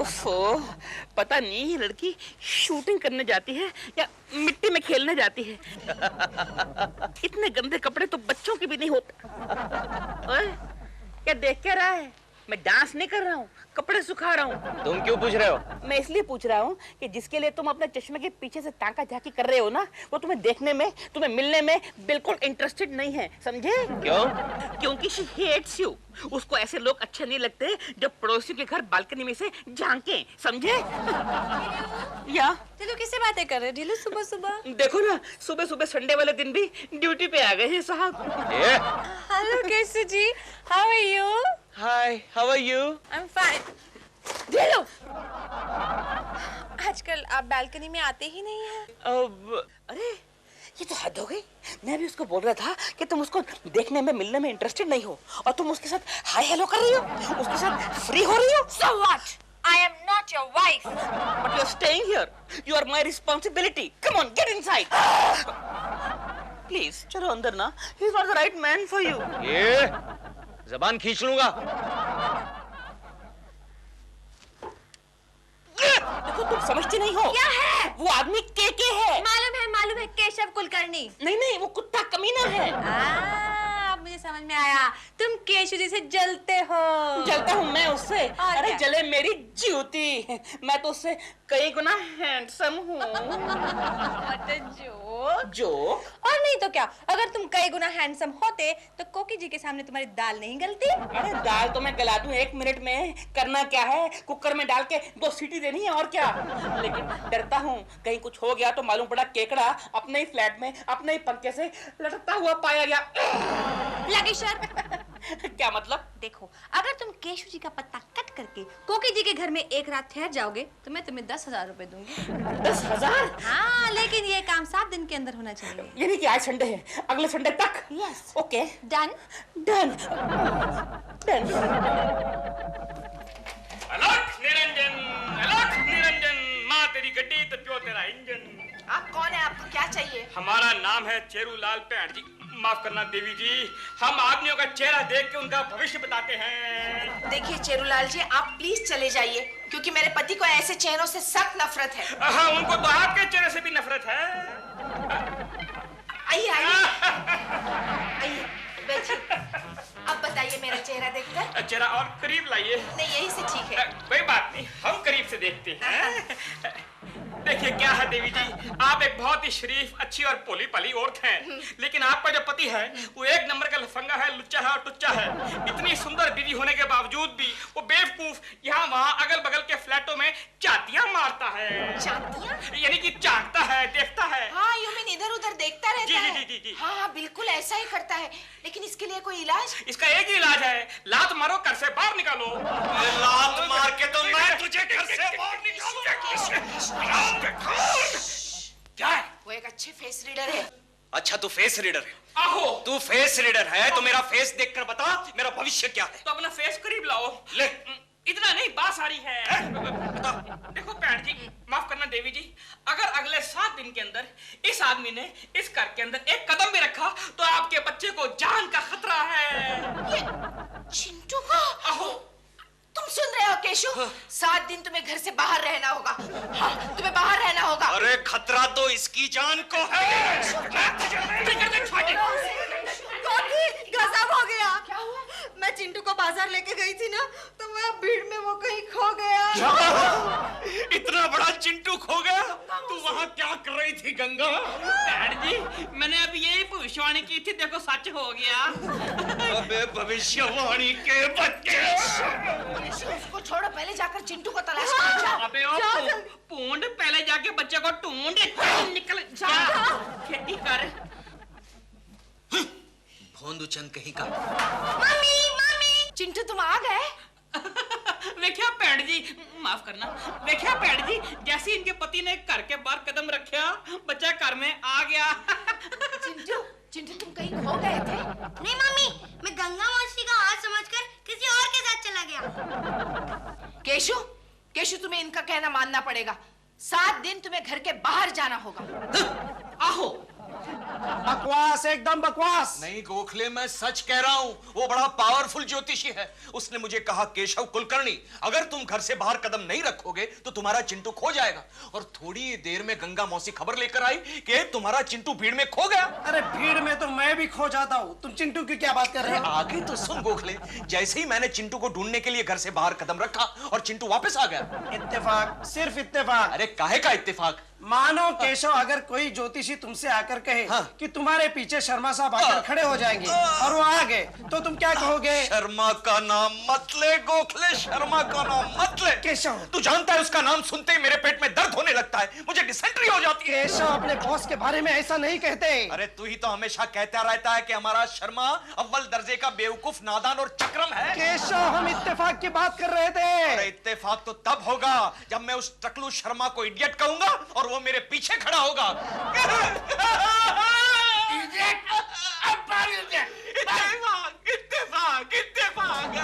ओफो, पता नहीं ये लड़की शूटिंग करने जाती है या मिट्टी में खेलने जाती है। इतने गंदे कपड़े तो बच्चों के भी नहीं होते। ओए, क्या देख क्या रहा है? मैं डांस नहीं कर रहा हूँ, कपड़े सुखा रहा हूँ। तुम क्यों पूछ रहे हो? मैं इसलिए पूछ रहा हूँ कि जिसके लिए तुम अपने चश्मे के पीछे से ताका झाकी कर रहे हो ना, वो तुम्हें देखने में, तुम्हें मिलने में बिल्कुल इंटरेस्टेड नहीं है, समझे? क्यों? क्योंकि she hates you। उसको ऐसे लोग अच्छे नहीं लगते जो पड़ोसियों के घर बालकनी में से झांके, समझे? या ढीलू किससे बातें कर रहे हो ढीलू सुबह सुबह? देखो ना, सुबह सुबह संडे वाले दिन भी ड्यूटी पे आ गए हैं साहब। Hello Keshu ji, how are you? Hi, how are you? I am fine. Dheelu, आजकल आप बालकनी में आते ही नहीं हैं। अब अरे ये तो हद हो गई। मैं भी उसको बोल रहा था कि तुम उसको देखने में, मिलने में इंटरेस्टेड नहीं हो और तुम उसके साथ हाय हेलो कर रही हो, उसके साथ फ्री हो रही हो। So what? I am not your wife. But you're staying here. You are my responsibility. Come on, get inside. Please, चलो अंदर ना। He's not the right man for you. ये जबान खींच लूंगा। देखो तुम समझती नहीं हो। क्या है? वो आदमी के है। मालूम है केशव कुलकर्णी। नहीं, वो कुत्ता कमीना है। अब मुझे समझ में आया, तुम केशु जी से जलते हो। जलता हूँ मैं उससे? और अरे क्या? जले मेरी जूती। मैं तो उससे कई गुना हैंडसम हूँ। जो और नहीं तो क्या, अगर तुम कई गुना हैंडसम होते तो कोकी जी के सामने तुम्हारी दाल नहीं गलती। अरे दाल तो मैं गला दूं 1 मिनट में। करना क्या है, कुकर में डाल के 2 सीटी देनी है और क्या। लेकिन डरता हूँ कहीं कुछ हो गया तो मालूम पड़ा केकड़ा अपने ही फ्लैट में अपने ही पंखे से लटकता हुआ पाया गया। लगी शर्त। क्या मतलब? देखो, अगर तुम केशु जी का पत्ता कट करके कोकी जी के घर में एक रात ठहर जाओगे तो मैं तुम्हें 10,000 रुपए दूंगी। 10,000? हाँ, लेकिन ये काम 7 दिन के अंदर होना चाहिए। यानी कि आज संडे है, अगले संडे तक? Yes. Okay, done. Done done. अलख निरंजन, माँ तेरी गड्डी तो प्यो तेरा इंजन। आप कौन है? आपको क्या चाहिए? हमारा नाम है चेरूलाल पैंट जी। माफ करना देवी जी, हम आदमियों का चेहरा देख के उनका भविष्य बताते हैं। देखिए चेरूलाल जी, आप प्लीज चले जाइए क्योंकि मेरे पति को ऐसे चेहरों से सख्त नफरत है। हाँ, उनको तो आपके चेहरे से भी नफरत है। आइए आइए आइए, बैठिए। अब बताइए मेरा चेहरा देखकर। चेहरा और करीब लाइए। नहीं, यही से ठीक है। कोई बात नहीं, हम करीब से देखते हैं। देखिए क्या है देवी जी, आप एक बहुत ही शरीफ, अच्छी और भोली भाली औरत हैं, लेकिन आपका जो पति है वो 1 नंबर का लफंगा है, लुच्चा है और टुच्चा है। इतनी सुंदर बीवी होने के बावजूद भी वो बेवकूफ यहाँ वहाँ अगल बगल के फ्लैटों में चातियां मारता है। चातियां? यानी कि झांकता है, देखता है। हाँ, यू मीन इधर उधर देखता रहता जी, है। जी, जी, जी। हाँ, बिल्कुल ऐसा ही करता है, लेकिन इसके लिए कोई इलाज? इसका एक ही इलाज है, लात मारो, घर से बाहर निकालो। लात मार के तो मैं तुझे घर से बाहर क्या है? वो एक अच्छे फेस रीडर है। अच्छा, तू फेस रीडर है? आहो, तू फेस रीडर है तो मेरा फेस देखकर बता मेरा भविष्य क्या है। तो अपना फेस करीब लाओ। ले। इतना नहीं, बात सारी है। देखो पैंट जी, माफ करना देवी जी, अगर अगले 7 दिन के अंदर इस आदमी ने इस घर के अंदर एक कदम भी रखा तो आपके बच्चे को जान का खतरा है। ये चिंटू को? आहो, तुम सुन रहे हो केशु? 7 दिन तुम्हें घर से बाहर रहना होगा। हाँ, तुम्हें बाहर रहना होगा। अरे खतरा तो इसकी जान को है। गजब हो गया। क्या हुआ? मैं चिंटू को बाजार लेके गई थी ना, तो मैं भीड़ में वो कहीं खो गया। इतना बड़ा चिंटू खो गया? तू वहाँ क्या कर रही थी गंगा? पैंट जी, मैंने अभी यही भविष्यवाणी की थी, देखो सच हो गया। अबे भविष्यवाणी के बच्चे। उसको छोड़ो, पहले जाकर चिंटू को तलाश करो। जाओ। अबे ओ पूंड, पहले जाके बच्चे को ढूंढ। निकल जा, खेती कर। भोंदू चंद कहीं का। मम्मी, मम्मी, चिंटू तुम आ गए? देखिया पैंट जी, माफ करना, देखिया पैंट जी, जैसे इनके पति ने घर के बाहर कदम रखा, बच्चा घर में आ गया। चिंटू तुम कहीं खो गए थे? नहीं मम्मी, मैं गंगा मौसी का हाथ समझकर किसी और के साथ चला गया। केशु, केशु तुम्हें इनका कहना मानना पड़ेगा। 7 दिन तुम्हें घर के बाहर जाना होगा। आहो, बकवास, एकदम बकवास। नहीं गोखले, मैं सच कह रहा हूँ। वो बड़ा पावरफुल ज्योतिषी है। उसने मुझे कहा, केशव कुलकर्णी, अगर तुम घर से बाहर कदम नहीं रखोगे तो तुम्हारा चिंटू खो जाएगा। और थोड़ी देर में गंगा मौसी खबर लेकर आई कि तुम्हारा चिंटू भीड़ में खो गया। अरे भीड़ में तो मैं भी खो जाता हूँ, तुम चिंटू की क्या बात कर रहे हो? आगे तो सुन गोखले, जैसे ही मैंने चिंटू को ढूंढने के लिए घर से बाहर कदम रखा और चिंटू वापस आ गया। इत्तेफाक, सिर्फ इत्तेफाक। अरे काहे का इत्तेफाक? मानो केशव, अगर कोई ज्योतिषी तुमसे आकर कहे कि तुम्हारे पीछे शर्मा साहब आकर खड़े हो जाएंगे और वो आ गए, तो तुम क्या कहोगे? शर्मा का नाम मत ले गोखले, शर्मा का नाम मत ले। केशव, तू जानता है उसका नाम सुनते ही मेरे पेट में दर्द होने लगता है, मुझे डिसेंट्री हो जाती है। केशव, अपने बॉस के बारे में ऐसा नहीं कहते। अरे तू ही तो हमेशा कहता रहता है कि हमारा शर्मा अव्वल दर्जे का बेवकूफ, नादान और चक्रम है। केशव, हम इत्तेफाक की बात कर रहे थे। अरे इत्तेफाक तो तब होगा जब मैं उस टकलू शर्मा को इडियट कहूंगा और वो मेरे पीछे खड़ा होगा। इत्तेफाक, इत्तेफाक।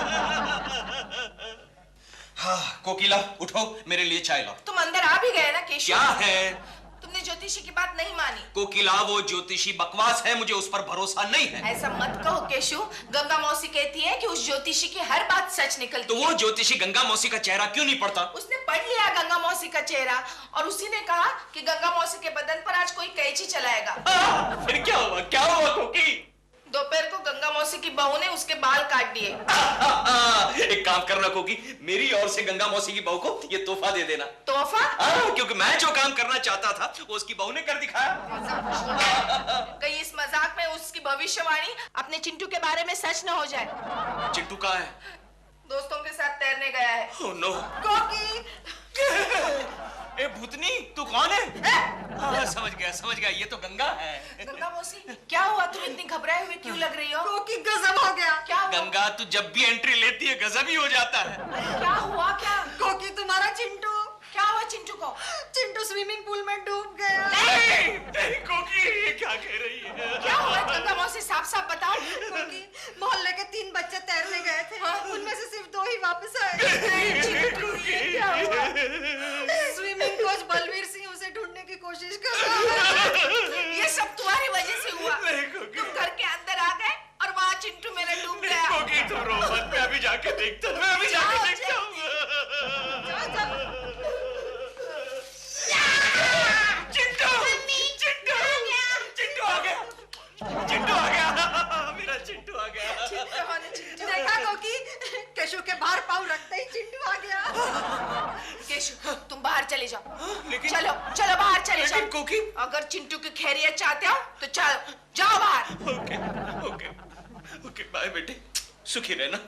हाँ, कोकिला उठो, मेरे लिए चाय लाओ। तुम अंदर आ भी गए ना केशव? क्या है? तुमने ज्योतिषी की बात नहीं मानी। कोकिला, वो ज्योतिषी बकवास है, मुझे उस पर भरोसा नहीं है। ऐसा मत कहो केशव, गंगा मौसी कहती है कि उस ज्योतिषी की हर बात सच निकलती तो है। वो ज्योतिषी गंगा मौसी का चेहरा क्यों नहीं पड़ता? उसने पढ़ लिया गंगा मौसी का चेहरा और उसी ने कहा कि गंगा मौसी के बदन पर आज कोई कैंची चलाएगा। फिर क्या हुआ? क्या हुआ कोकी? दोपहर को गंगा मौसी की बहू ने उसके बाल काट दिए। एक काम करना कोकी, मेरी ओर से गंगा मौसी की बहू को ये तोहफा दे देना। तोहफा? क्योंकि मैं जो काम करना चाहता था वो उसकी बहू ने कर दिखाया। कहीं इस मजाक में उसकी भविष्यवाणी अपने चिंटू के बारे में सच न हो जाए। चिंटू कहाँ है? दोस्तों के साथ तैरने गया है। Oh, no. कोकी! ए भूतनी, तू कौन है? समझ गया, ये तो गंगा है। गंगा मौसी, क्या हुआ? तुम इतनी घबराए हुए क्यों लग रही हो? कोकी गजब हो गया। क्या हुआ? गंगा, तू जब भी एंट्री लेती है गजब ही हो जाता है। क्या हुआ? क्या कोकी, तुम्हारा चिंटू। क्या हुआ चिंटू को? चिंटू स्विमिंग पूल में डूब गया। नहीं कोकी, ये क्या कह रही है? क्या हुआ गंगा मौसी? साफ साफ बताओ। कोकी, मोहल्ले के 3 बच्चे तैरने गए थे, उनमें से सिर्फ 2 ही वापस आए। चिंटू, ये क्या हुआ? स्विमिंग कोच बलवीर सिंह उसे ढूंढने की कोशिश कर रहा है। ये सब तुम्हारी वजह से हुआ। नहीं कोकी। तुम घर के अंदर आ गए और वहाँ चिंटू मेरा डूब गया। कोकी, तुम रो मत, मैं अभी जाके देखता हूँ। चिंटू आ गया, मेरा चिंटू आ गया। देखा कोकी, केशव के बाहर पाँव रखते ही चिंटू आ गया। केशव, तुम बाहर चले जाओ। लेकिन चलो बाहर चले जाओ। लेकिन कोकी, अगर चिंटू की खैरियत चाहते हो तो चलो, जाओ बाहर। ओके बाय बेटे, सुखी रहना,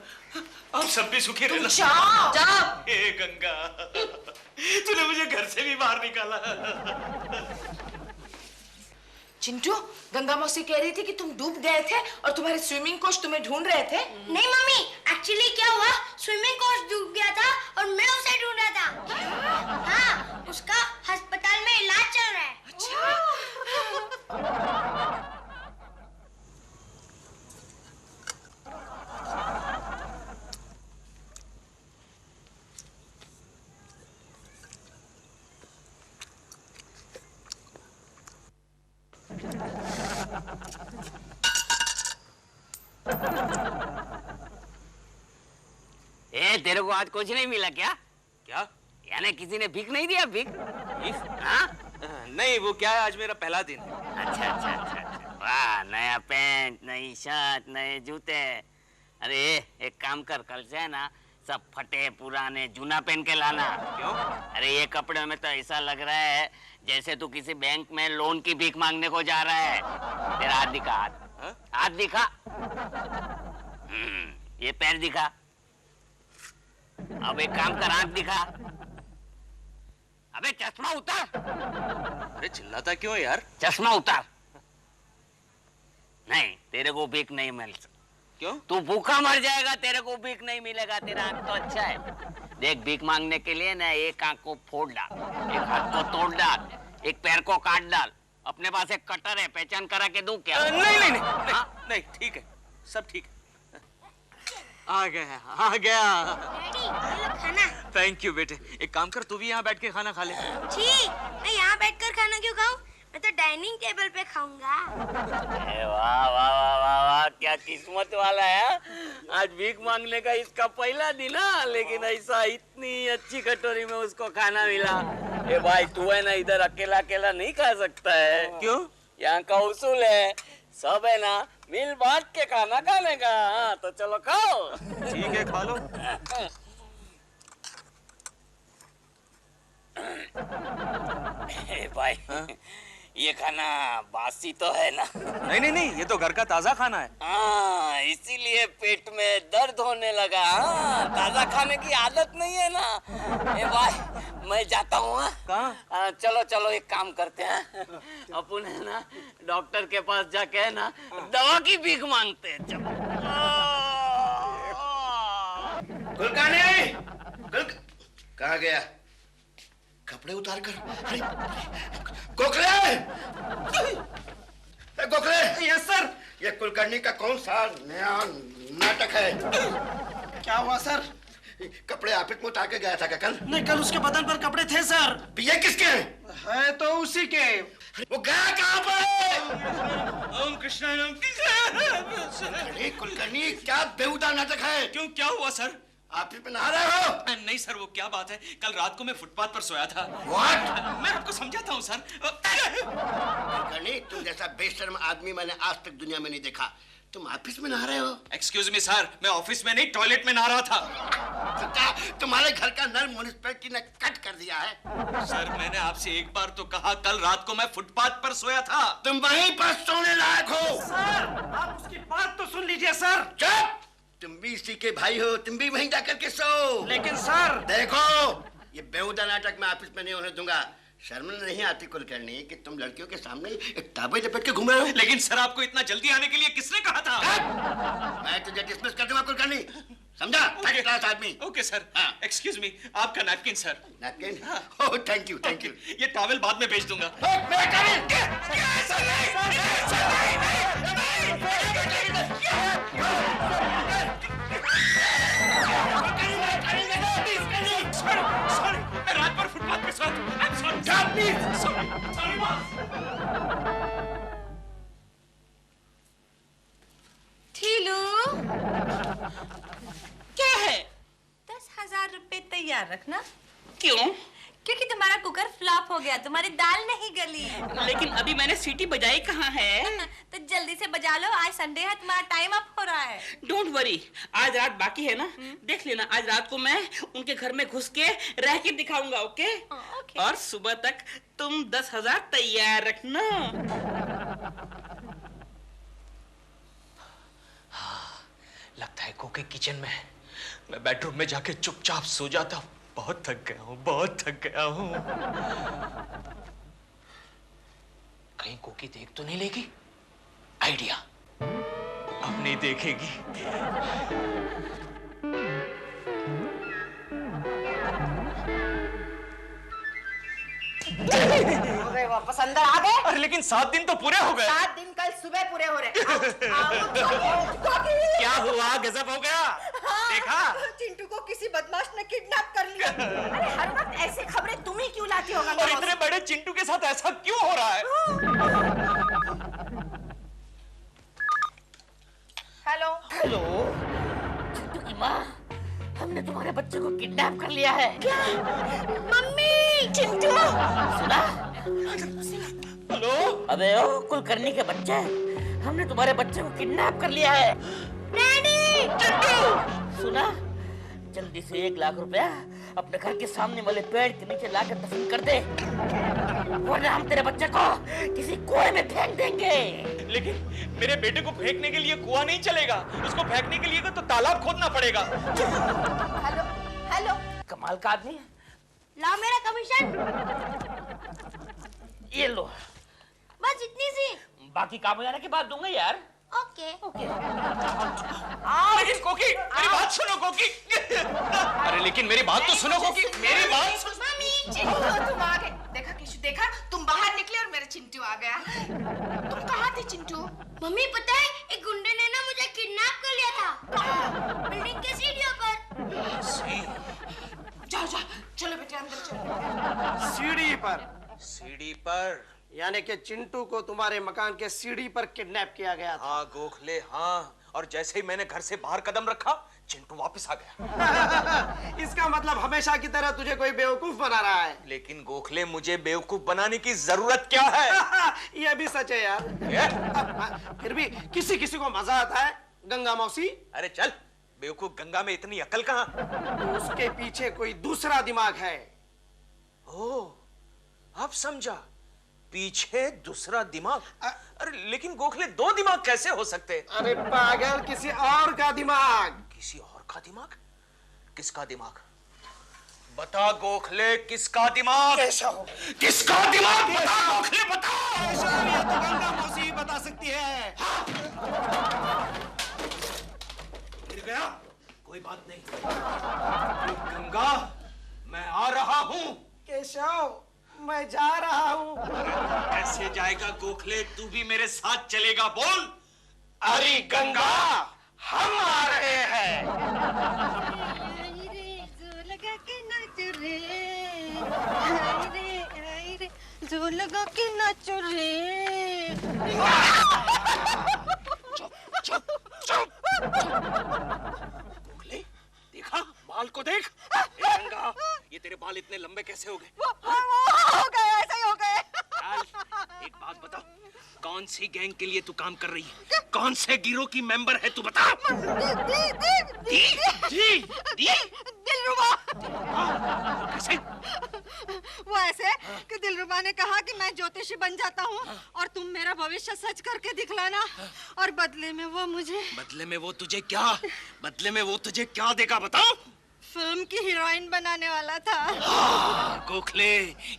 आप सब भी सुखी रहना। जाओ। हे गंगा, तूने मुझे घर से भी बाहर निकाला। चिंटू, गंगा मौसी कह रही थी कि तुम डूब गए थे और तुम्हारे स्विमिंग कोच तुम्हें ढूंढ रहे थे। नहीं मम्मी, एक्चुअली क्या हुआ, स्विमिंग कोच डूब गया था और मैं उसे ढूंढ रहा था। हाँ, उसका अस्पताल में इलाज चल रहा है। अच्छा। तेरे को आज कुछ नहीं मिला क्या? क्या? यानी किसी ने भीख नहीं दिया? भीख? हाँ? नहीं, वो क्या है, आज मेरा पहला दिन। अच्छा। वाह, नया पैंट, नई शर्ट, नए जूते। अरे एक काम कर, कल से है ना सब फटे पुराने जूना पहन के लाना। क्यों? अरे ये कपड़े में तो ऐसा लग रहा है जैसे तू किसी बैंक में लोन की भीख मांगने को जा रहा है। तेरा हाथ दिखा, हाथ दिखा। ये पैर दिखा। अब एक काम कर, आंख दिखा। अबे चश्मा उतार। अरे चिल्लाता क्यों यार? चश्मा उतार। नहीं, तेरे को भीख नहीं मिल सकती। क्यों? तू भूखा मर जाएगा, तेरे को भीख नहीं मिलेगा। तेरा आंख तो अच्छा है। देख, भीख मांगने के लिए ना एक आंख को फोड़ डाल, एक हाथ को तोड़ डाल, एक पैर को काट डाल। अपने पास एक कटर है, पहचान करा के दूं क्या? नहीं, ठीक है, सब ठीक है। आ गया। डैडी, ये लो खाना। थैंक यू बेटे। एक काम कर, तू भी यहाँ बैठ के खाना खा ले। छी, मैं यहाँ बैठकर खाना क्यों खाऊं? मैं तो डाइनिंग टेबल पे खाऊंगा। वाह वाह वाह वाह वाह, क्या किस्मत वाला है। आज भीख मांगने का इसका पहला दिन है, लेकिन ऐसा इतनी अच्छी कटोरी में उसको खाना मिला। ए भाई तू है ना, इधर अकेला अकेला नहीं खा सकता है। क्यों? यहाँ का उसूल है, सब है ना मिल बांट के खाना खाने का। हाँ तो चलो खाओ। ठीक है, खा लो। भाई ये खाना बासी तो है ना? नहीं नहीं नहीं, ये तो घर का ताजा खाना है। हाँ, इसीलिए पेट में दर्द होने लगा। हाँ, ताजा खाने की आदत नहीं है ना। ए भाई मैं जाता हूँ। कहाँ? चलो चलो एक काम करते हैं, अपन है ना डॉक्टर के पास जाके है ना दवा की भीख मांगते हैं। चलो। कहाँ गया? कपड़े उतार कर। अरे गोखले! गोखले! Yes sir. ये कुलकर्णी का कौन सा नया नाटक है? क्या हुआ सर? कपड़े ऑफिस में उतार के गया था क्या कल? नहीं, कल उसके बदन पर कपड़े थे सर। ये किसके हैं? है तो उसी के। वो गया कहाँ पर? ओम कृष्णा ओम कृष्णा। अरे कुलकर्णी, क्या बेहुदा नाटक है? क्यों, क्या हुआ सर? ऑफिस में नहा रहे हो? नहीं सर, वो क्या बात है, कल रात को मैं फुटपाथ पर सोया था। What? मैं आपको समझाता हूँ सर। कुलकर्णी, तुम जैसा बेशर्म आदमी मैंने आज तक दुनिया में नहीं देखा। तुम ऑफिस में नहा रहे हो? एक्सक्यूज मी सर, मैं ऑफिस में नहीं टॉयलेट में नहा रहा था। तो क्या तुम्हारे घर का नल म्युनिसिपैलिटी ने कट कर दिया है? सर मैंने आपसे एक बार तो कहा, कल रात को मैं फुटपाथ पर सोया था। तुम वहीं पर सोने लायक हो। सर आप उसकी बात तो सुन लीजिए सर। चुप! तुम भी इसी के भाई हो, तुम भी वहीं जाकर के सो। लेकिन सर देखो, ये बेहुदा नाटक मैं ऑफिस में नहीं होने दूंगा। शर्म नहीं आती कुलकर्णी कि तुम लड़कियों के सामने एक ताबे लपेट के घूम रहे हो? लेकिन सर आपको इतना जल्दी आने के लिए किसने कहा था? मैं तुझे डिसमिस कर दूंगा कुलकर्णी, समझा? थर्ड क्लास आदमी। Okay sir. एक्सक्यूज मी, आपका napkin sir. Napkin? Oh thank you thank you. ये टॉवेल बाद में भेज दूंगा। मैं रात भर फुटपाथ पे सोया था। I'm sorry, boss। ठीलू, क्या है? 10,000 रुपए तैयार रखना। क्यों? क्योंकि तुम्हारा कुकर फ्लॉप हो गया, तुम्हारी दाल नहीं गली। लेकिन अभी मैंने सीटी बजाई कहाँ है? तो जल्दी से बजा लो, आज संडे है, तुम्हारा टाइम अप हो रहा है। डोंट वरी, आज रात बाकी है ना, देख लेना। आज रात को मैं उनके घर में घुस के रह के दिखाऊंगा, ओके? ओके। और सुबह तक तुम 10,000 तैयार रखना। लगता है कोके किचन में है। मैं बेडरूम में जाके चुपचाप सो जाता हूँ। बहुत थक गया हूँ, बहुत थक गया हूँ। कहीं कोकी देख तो नहीं लेगी? आइडिया, अब नहीं देखेगी। वापस अंदर आ गए? अरे लेकिन 7 दिन तो पूरे हो गए। 7 दिन कल सुबह पूरे हो रहे। क्या हुआ? गजब हो गया। देखा? चिंटू को किसी बदमाश ने किडनैप कर लिया। अरे हर वक्त ऐसी खबरें तुम ही क्यों लाती हो? और इतने बड़े चिंटू के साथ ऐसा क्यों हो रहा है? हेलो हेलो, चिंटू की माँ, हमने तुम्हारे बच्चे को किडनैप कर लिया है। क्या? मम्मी! चिंटू, सुना? हेलो, अबे ओ कुलकर्णी के बच्चे, हमने तुम्हारे बच्चे को किडनैप कर लिया है। डैडी! चिंटू, सुना? जल्दी से 1 लाख रुपया अपने घर के सामने वाले पेड़ के नीचे लाकर दफन कर दे, वरना हम तेरे बच्चे को किसी कुएं में फेंक देंगे। लेकिन मेरे बेटे को फेंकने के लिए कुआं नहीं चलेगा, उसको फेंकने के लिए तो तालाब खोदना पड़ेगा। हेलो हेलो, कमाल का आदमी है। लाओ मेरा कमीशन। ये लो, बस इतनी सी। बाकी काम हो जाने के बाद दूंगा यार। ओके। लेकिन कोकी, मेरी बात सुनो कोकी। अरे लेकिन मेरी बात तो सुनो कोकी, मेरी बात सुनो। मम्मी, चिंटू तुम आ गए। देखा केशु, देखा? तुम बाहर निकले और मेरा चिंटू आ गया। तुम कहाँ थे चिंटू? मम्मी पता है, एक गुंडे ने ना मुझे किडनैप कर लिया था। बिल्डिंग के सीढ़ियों पर। जाओ जाओ, चलो बेटे अंदर चलो। सीढ़ी पर। सीढ़ी पर? यानी कि चिंटू को तुम्हारे मकान के सीढ़ी पर किडनैप किया गया था। हाँ गोखले हाँ, और जैसे ही मैंने घर से बाहर कदम रखा चिंटू वापस आ गया। इसका मतलब हमेशा की तरह तुझे कोई बेवकूफ बना रहा है। लेकिन गोखले मुझे बेवकूफ बनाने की जरूरत क्या है? यह भी सच है यार। फिर भी किसी किसी को मजा आता है। गंगा मौसी, अरे चल, बेवकूफ गंगा में इतनी अकल कहाँ? तो उसके पीछे कोई दूसरा दिमाग है। ओह, अब समझा, पीछे दूसरा दिमाग। अरे लेकिन गोखले दो दिमाग कैसे हो सकते? अरे पागल, किसी और का दिमाग। किसी और का दिमाग? किसका दिमाग? बता गोखले, किसका दिमाग? केशव। किसका दिमाग? बता गोखले, बता। केशव, ये तो गंगा मौसी बता सकती है। गिर गया? कोई बात नहीं। गंगा, मैं आ रहा हूं। केशव, मैं जा रहा हूं। कैसे जाएगा गोखले? तू भी मेरे साथ चलेगा? बोल। अरे गंगा, हम आ रहे हैं। जो लगा के नाच रे। चुप चुप चुप। गोखले, देखा? बाल को देख। गंगा, ये तेरे बाल इतने लंबे कैसे हो गए? हो गए, ऐसा ही हो गए। एक बात बता, कौन सी गैंग के लिए तू काम कर रही है? कौन से गिरोह की मेंबर है तू? बता। दिलरुबा। कैसे? वो ऐसे कि दिलरुबा ने कहा कि मैं ज्योतिषी बन जाता हूँ और तुम मेरा भविष्य सच करके दिखलाना, और बदले में वो मुझे बदले में वो तुझे क्या देगा? बता। फिल्म की हीरोइन बनाने वाला था। गोखले,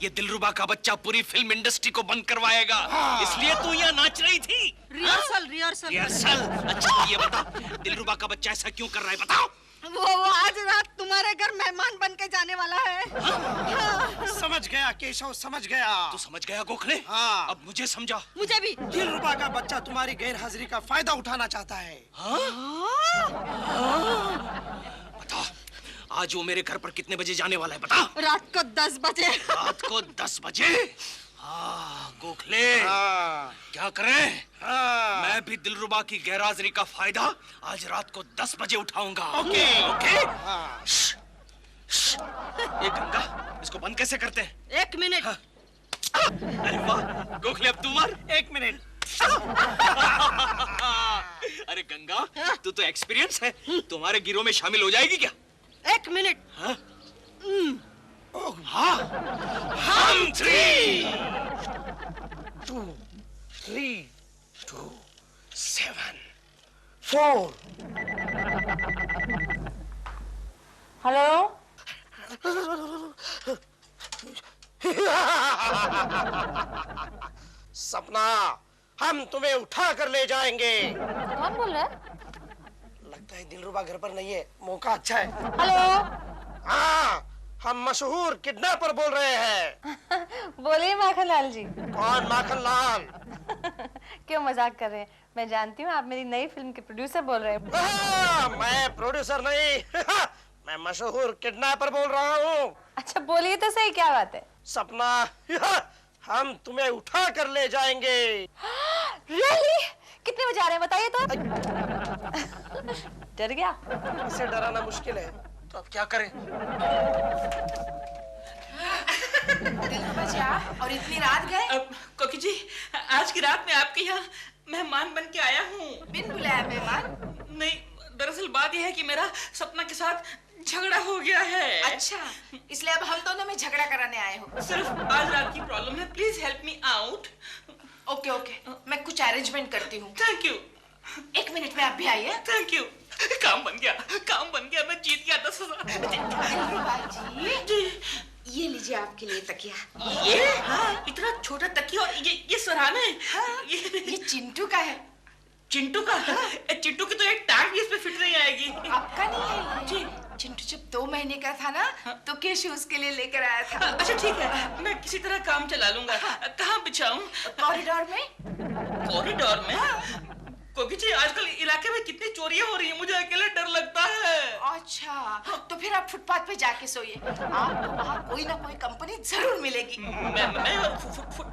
ये दिलरुबा का बच्चा पूरी फिल्म इंडस्ट्री को बंद करवाएगा। इसलिए तू यहाँ नाच रही थी? रिहर्सल। अच्छा ये बता, दिलरुबा का बच्चा ऐसा क्यों कर रहा है? बताओ। वो आज रात तुम्हारे घर मेहमान बन के जाने वाला है। समझ गया केशव, समझ गया। तू समझ गया गोखले? हाँ। अब मुझे समझा। मुझे भी। दिलरुबा का बच्चा तुम्हारी गैर हाजिरी का फायदा उठाना चाहता है। बता, आज वो मेरे घर पर कितने बजे जाने वाला है? बता। रात को 10 बजे। रात को 10 बजे? गोखले, क्या करें? मैं भी दिलरुबा की गैरहाजिरी का फायदा आज रात को 10 बजे उठाऊंगा। ओके। ये गंगा, इसको बंद कैसे करते हैं? 1 मिनट। अरे वाह गोखले, अब तू मार। 1 मिनट। अरे गंगा, तू तो एक्सपीरियंस है, तुम्हारे गिरोह में शामिल हो जाएगी क्या? 1 मिनट। हाँ, हम 3 2 3 2 7 4। हेलो, सपना, हम तुम्हें उठा कर ले जाएंगे। कौन बोल रहा है? लगता है दिलरुबा घर पर नहीं है, मौका अच्छा है। हेलो। हाँ, हम मशहूर किडनैपर बोल रहे हैं। बोलिए माखनलाल जी। कौन माखनलाल? क्यों मजाक कर रहे हैं? मैं जानती हूँ आप मेरी नई फिल्म के प्रोड्यूसर बोल रहे हैं। मैं प्रोड्यूसर नहीं, मैं मशहूर किडनैपर बोल रहा हूँ। अच्छा बोलिए तो सही, क्या बात है? सपना, हम तुम्हें उठा कर ले जाएंगे। रियली? कितने बजे आ रहे हैं बताइए तो। डर गया? इसे डराना मुश्किल है, तो अब क्या करें? दिलरुबा जी, आप और इतनी रात गए? कोकी जी, आज की रात में आपके यहाँ मेहमान बन के आया हूँ। बिन बुलाया मेहमान? नहीं, दरअसल बात यह है कि मेरा सपना के साथ झगड़ा हो गया है। अच्छा, इसलिए अब हम दोनों में झगड़ा कराने आए हो? सिर्फ आज रात की प्रॉब्लम है, please help me out. Okay okay, मैं कुछ अरेंजमेंट करती हूँ। Thank you. 1 मिनट में आप भी आइए। Thank you. काम बन गया, मैं जीत गया 10,000। दिलरुबा जी, ये लीजिए आपके लिए तकिया। ये? हाँ, इतना छोटा तकिया, और ये सराहने। हाँ, ये चिंटू का है। चिंटू का? चिंटू की तो एक टांग भी इस पे फिट नहीं आएगी। आपका नहीं है जी? चिंटू जब 2 महीने का था ना, तो केशव उसके लिए लेकर आया था। अच्छा ठीक है, मैं किसी तरह काम चला लूंगा। कहाँ बिछाऊं? कॉरिडोर में। कॉरिडोर में? कोकी जी, आजकल इलाके में कितनी चोरियां हो रही है, मुझे अकेले डर लगता है। अच्छा, तो फिर आप फुटपाथ पे जाके सोइए। आपको वहाँ कोई ना कोई कंपनी जरूर मिलेगी। मैं फुट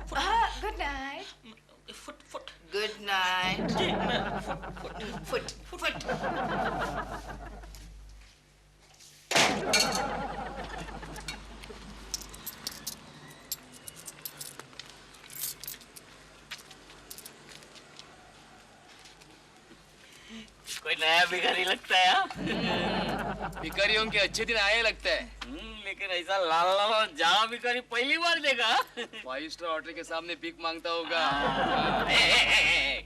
गुड नाइट। फुट गुड नाइट। जी, मैं फुट। कोई नया भिखारी लगता है हाँ? भिखारियों के अच्छे दिन आए लगता है। लेकिन ऐसा लाल लाल जावा भिखारी पहली बार देखा। 5 स्टार होटल के सामने भीख मांगता होगा।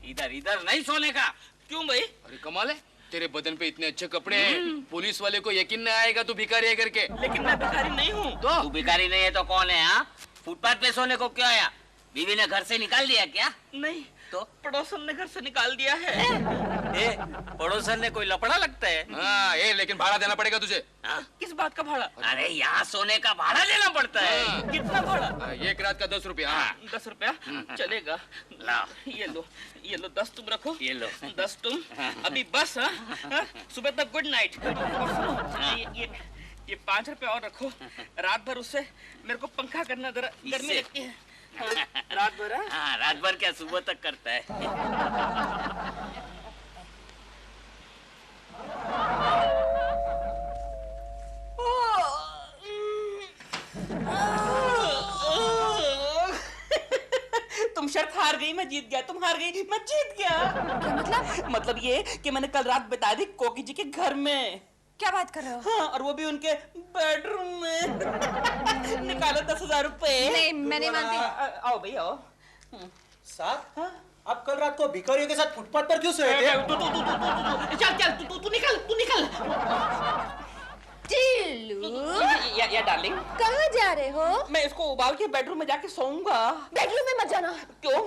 इधर इधर नहीं सोने का। क्यों भाई? अरे कमाल है, तेरे बदन पे इतने अच्छे कपड़े हैं, पुलिस वाले को यकीन नहीं आएगा तू भिखारी है करके। लेकिन मैं भिखारी नहीं हूँ। तो तू भिखारी नहीं है तो कौन है हाँ? फुटपाथ पे सोने को क्यों आया? बीवी ने घर से निकाल दिया क्या? नहीं, तो पड़ोसन ने घर से निकाल दिया है। पड़ोसन ने कोई लफड़ा लगता है? हाँ, लेकिन भाड़ा देना पड़ेगा तुझे। किस बात का भाड़ा? अरे यहाँ सोने का भाड़ा देना पड़ता है। कितना भाड़ा? एक रात का 10 रुपया। 10 रुपया चलेगा। ला ये लो 10 तुम रखो। ये लो 10 तुम। अभी बस हाँ? सुबह तक गुड नाइट। ये 5 रुपया और रखो। रात भर उससे मेरे को पंखा करना, जरा गर्मी लगती है। हाँ, रात भर। हाँ, रात भर क्या सुबह तक करता है। तुम शर्त हार गई, मैं जीत गया। तुम हार गई, मैं जीत गया। क्या मतलब? मतलब ये कि मैंने कल रात बिता दी कोकी जी के घर में। क्या बात कर रहे हो? हाँ, और वो भी उनके बेडरूम में। निकालो 10,000 रुपए। नहीं, मैं नहीं मानती। आओ भैया आओ। साहब, आप कल रात को भिखारियों के साथ फुटपाथ पर क्यों सोए थे? चल तू निकल। टिल्लू, या डार्लिंग, कहाँ जा रहे हो? मैं इसको उबाल के बेडरूम में जाके सोऊंगा। बेडरूम में मत जाना। क्यों?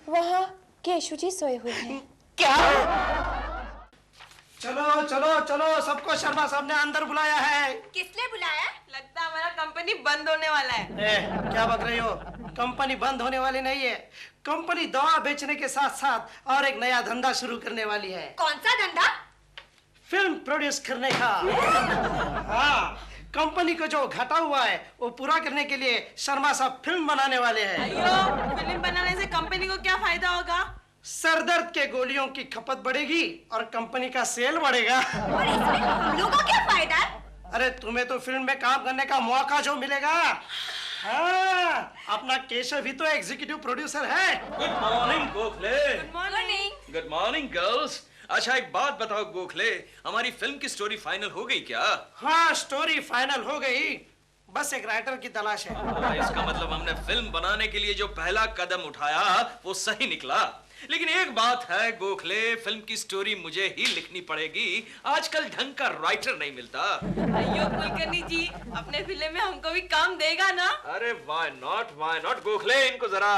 वहाँ केशु जी सोए हुए हैं। क्या? चलो चलो चलो, सबको शर्मा साहब ने अंदर बुलाया है। किसने बुलाया? लगता है हमारा कंपनी बंद होने वाला है। क्या बक रही हो? कंपनी बंद होने वाली नहीं है। कंपनी दवा बेचने के साथ साथ और एक नया धंधा शुरू करने वाली है। कौन सा धंधा? फिल्म प्रोड्यूस करने का। हाँ, कंपनी को जो घाटा हुआ है वो पूरा करने के लिए शर्मा साहब फिल्म बनाने वाले हैं। अयो, फिल्म बनाने से कंपनी को क्या फायदा होगा? सरदर्द के गोलियों की खपत बढ़ेगी और कंपनी का सेल बढ़ेगा। और इसमें हम लोगों को क्या फायदा? अरे तुम्हें तो फिल्म में काम करने का मौका जो मिलेगा। हाँ, अपना केशव भी तो एग्जीक्यूटिव प्रोड्यूसर है। Good morning Gokhale. Morning. Good morning girls. अच्छा एक बात बताओ गोखले, हमारी फिल्म की स्टोरी फाइनल हो गई क्या? हाँ, स्टोरी फाइनल हो गई, बस एक राइटर की तलाश है। इसका मतलब हमने फिल्म बनाने के लिए जो पहला कदम उठाया वो सही निकला। लेकिन एक बात है गोखले, फिल्म की स्टोरी मुझे ही लिखनी पड़ेगी। आजकल ढंग का राइटर नहीं मिलता। अयो कुलकर्णी जी, अपने फिल्म में हमको भी काम देगा ना? अरे व्हाई नॉट गोखले, इनको जरा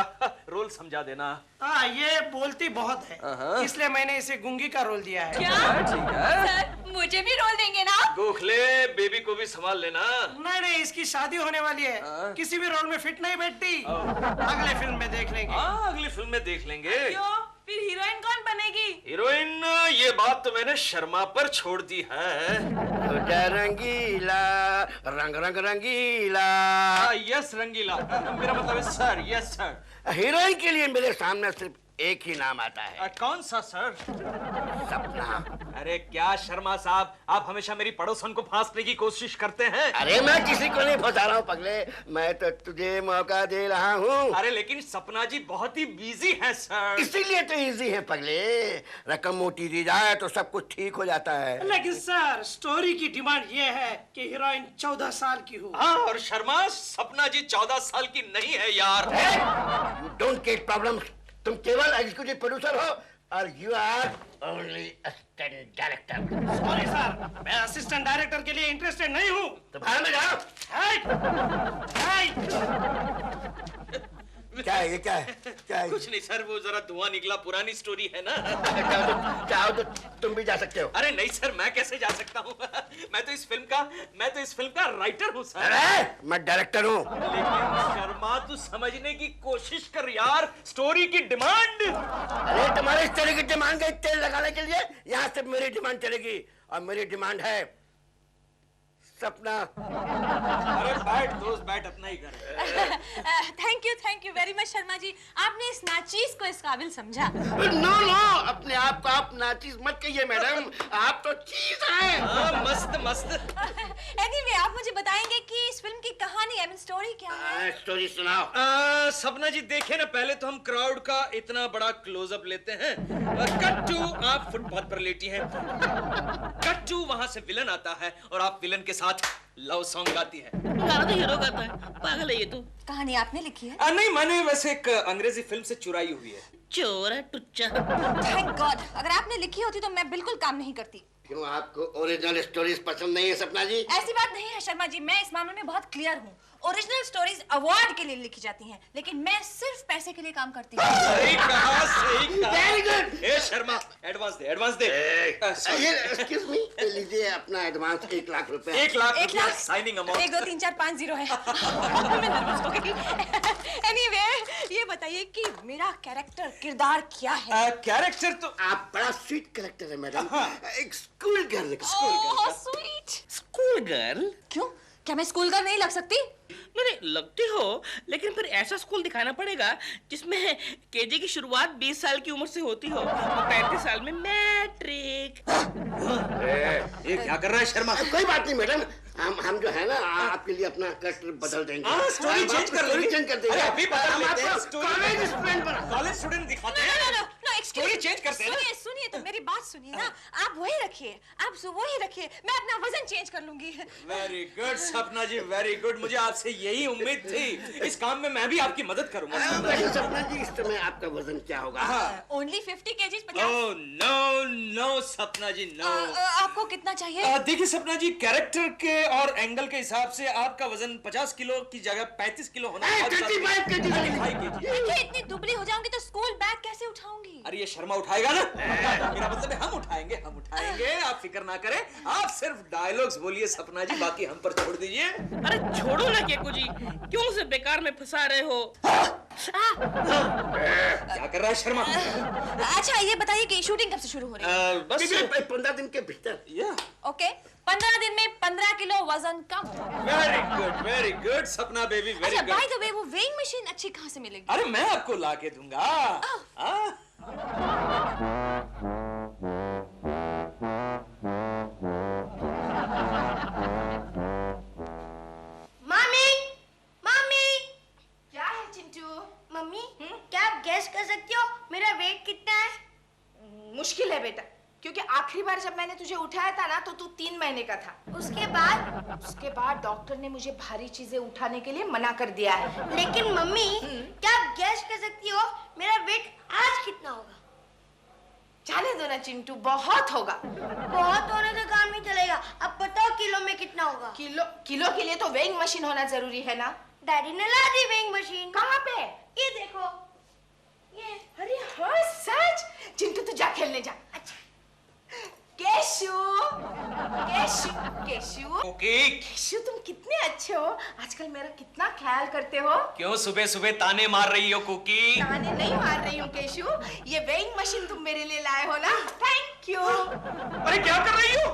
रोल समझा देना। हाँ, ये बोलती बहुत है, इसलिए मैंने इसे गुंगी का रोल दिया है। क्या? ठीक है। सर, मुझे भी रोल देंगे ना? गोखले, बेबी को भी संभाल लेना। नहीं, इसकी शादी होने वाली है, किसी भी रोल में फिट नहीं बैठती। अगले फिल्म में देख लेंगे। हाँ, अगली फिल्म में देख लेंगे। फिर हीरोइन कौन बनेगी? हीरोइन, ये बात तो मैंने शर्मा पर छोड़ दी है। रंगीला, रंग रंग रंगीला। यस रंगीला, मेरा मतलब है सर। Yes sir. हीरोइन के लिए मेरे सामने सिर्फ एक ही नाम आता है। कौन सा सर? सपना। अरे क्या शर्मा साहब, आप हमेशा मेरी पड़ोसन को फांसने की कोशिश करते हैं। अरे मैं किसी को नहीं फंसा रहा हूँ पगले, मैं तो तुझे मौका दे रहा हूँ। अरे लेकिन सपना जी बहुत ही बिजी हैं सर। इसीलिए तो इजी है पगले, रकम मोटी दी जाए तो सब कुछ ठीक हो जाता है। लेकिन सर, स्टोरी की डिमांड ये है कि हीरोइन 14 साल की हो। हाँ, और शर्मा, सपना जी 14 साल की नहीं है यार। You don't get problem. तुम केवल एग्जीक्यूटिव प्रोड्यूसर हो और you are only assistant director. Sorry sir, मैं असिस्टेंट डायरेक्टर के लिए इंटरेस्टेड नहीं हूँ। तो बाहर में जाओ। क्या है ये, क्या है, क्या है? कुछ नहीं सर, वो जरा धुआं निकला, पुरानी स्टोरी है ना। चाहो तो तुम भी जा सकते हो। अरे नहीं सर, मैं कैसे जा सकता हूँ? मैं तो इस फिल्म का राइटर हूँ सर। अरे मैं डायरेक्टर हूँ। लेकिन शर्मा, तू समझने की कोशिश कर यार, स्टोरी की डिमांड। अरे तुम्हारी स्टोरी की डिमांड है तेल लगाने के लिए, यहाँ से मेरी डिमांड चलेगी, और मेरी डिमांड है सपना। अरे बैठ दोस्त, बैठ, अपना ही घर। Thank you very much Sharma ji, आपने इस नाचीज को इस काबिल समझा। नो, अपने आप को आप नाचीज मत कहिए मैडम, आप तो चीज हैं। मस्त मस्त। एनीवे, आप मुझे बताएंगे कि इस फिल्म की कहानी, आई मीन स्टोरी क्या है? स्टोरी सुनाओ। सपना जी देखे ना, पहले तो हम क्राउड का इतना बड़ा क्लोजअप लेते हैं। कट टू, आप फुटपाथ पर लेटी हैं। कट टू, वहां से विलन आता है और आप विलन के साथ लव सॉन्ग गाती है। गाना तो हीरो गाता है, पागल है ये तो। कहानी आपने लिखी है? नहीं, मैंने वैसे एक अंग्रेजी फिल्म से चुराई हुई है। चोरा टुच्चा। थैंक गॉड, अगर आपने लिखी होती तो मैं बिल्कुल काम नहीं करती। क्यों, आपको ओरिजिनल स्टोरीज पसंद नहीं है सपना जी? ऐसी बात नहीं है शर्मा जी, मैं इस मामले में बहुत क्लियर हूँ। ओरिजिनल स्टोरीज अवार्ड के लिए लिखी जाती हैं, लेकिन मैं सिर्फ पैसे के लिए काम करती हूँ। सही कहा, सही कहा। Very good। ए शर्मा, एडवांस दे, एडवांस दे। एक्सक्यूज मी, लीजिए अपना एडवांस 1 लाख रुपए। 1 लाख 1 लाख साइनिंग अमाउंट। 1 2 3 4 5 0 है। मैं नर्वस हो गई। एनीवे, ये बताइए कि मेरा कैरेक्टर, किरदार क्या है? कैरेक्टर तो आप बड़ा स्वीट कैरेक्टर है मैडम, एक स्कूल गर्ल का। Oh sweet. School girl? क्यों, क्या मैं स्कूल गर्ल नहीं लग सकती? नहीं, लगती हो, लेकिन फिर ऐसा स्कूल दिखाना पड़ेगा जिसमें केजी की शुरुआत 20 साल की उम्र से होती हो और 35 साल में मैट्रिक। ये क्या कर रहा है शर्मा? कोई बात नहीं मैडम, हम जो है ना आपके लिए अपना कैरेक्टर बदल देंगे। स्टोरी चेंज कर लेंगे। चेंज कर देंगे। अभी बदल लेते हैं। कॉलेज स्टूडेंट बना, कॉलेज स्टूडेंट दिखाते हैं। स्टोरी चेंज करते हैं ना। सुनिए तो मेरी बात सुनिए ना, आप वही रखिए, आप वही रखिए, मैं अपना वजन चेंज कर लूंगी। वेरी गुड सपना जी, वेरी गुड। मुझे आपसे यही उम्मीद थी। इस काम में मैं भी आपकी मदद करूंगा। वैसे सपना जी, इस समय आपका वजन क्या होगा? Only 50 kg। Oh no no Sapna ji, no. आपको कितना चाहिए? देखिए सपना जी, कैरेक्टर के और एंगल के हिसाब से आपका वजन 50 किलो की जगह 35 किलो होना। 35 kg। देखिए, इतनी दुबली हो जाऊंगी तो स्कूल बैग कैसे उठाऊंगी? अरे ये शर्मा उठाएगा ना। मेरा मतलब है हम उठाएंगे। आप फिक्र ना करें, आप सिर्फ डायलॉग्स बोलिए सपना जी, बाकी हम पर छोड़ दीजिए। अरे छोड़ो ना केकू जी, क्यों उसे बेकार में फंसा रहे हो? क्या कर रहा है शर्मा? अच्छा ये बताइए कि शूटिंग कब से शुरू हो रही है? बस 15 दिन के भीतर। ओके, 15 दिन में 15 किलो वजन कम। वेरी गुड सपना बेबी, वेरी अच्छा, गुड। बाय द वे, वो वेइंग मशीन अच्छी कहाँ से मिलेगी? अरे मैं आपको ला के दूंगा। Mummy, mummy. क्या है चिंटू? मम्मी, क्या आप गैस कर सकती हो मेरा वेट कितना है? मुश्किल है बेटा, क्योंकि आखिरी बार जब मैंने तुझे उठाया था ना तो तू 3 महीने का था। उसके बाद डॉक्टर ने मुझे भारी चीजें उठाने के लिए मना कर दिया है। लेकिन मम्मी, क्या आप गैस कर सकती हो मेरा वेट आज कितना होगा? जाने दो ना चिंटू, बहुत होगा। बहुत होने से काम नहीं चलेगा। अब बताओ किलो में कितना होगा? किलो के लिए तो वेइंग मशीन होना जरूरी है ना। डैडी ने ला दी वेइंग मशीन। कहाँ पे? ये देखो, ये। अरे हाँ सच। चिंटू तू जा खेलने जा। अच्छा। केशु, केशु, केशु। ओके। केशु, तुम कितने अच्छे हो। आजकल मेरा कितना ख्याल करते हो। क्यों सुबह सुबह ताने मार रही हो कुकी? ताने नहीं मार रही हूँ केशु, ये वेइंग मशीन तुम मेरे लिए लाए हो ना, थैंक यू। अरे क्या कर रही हो?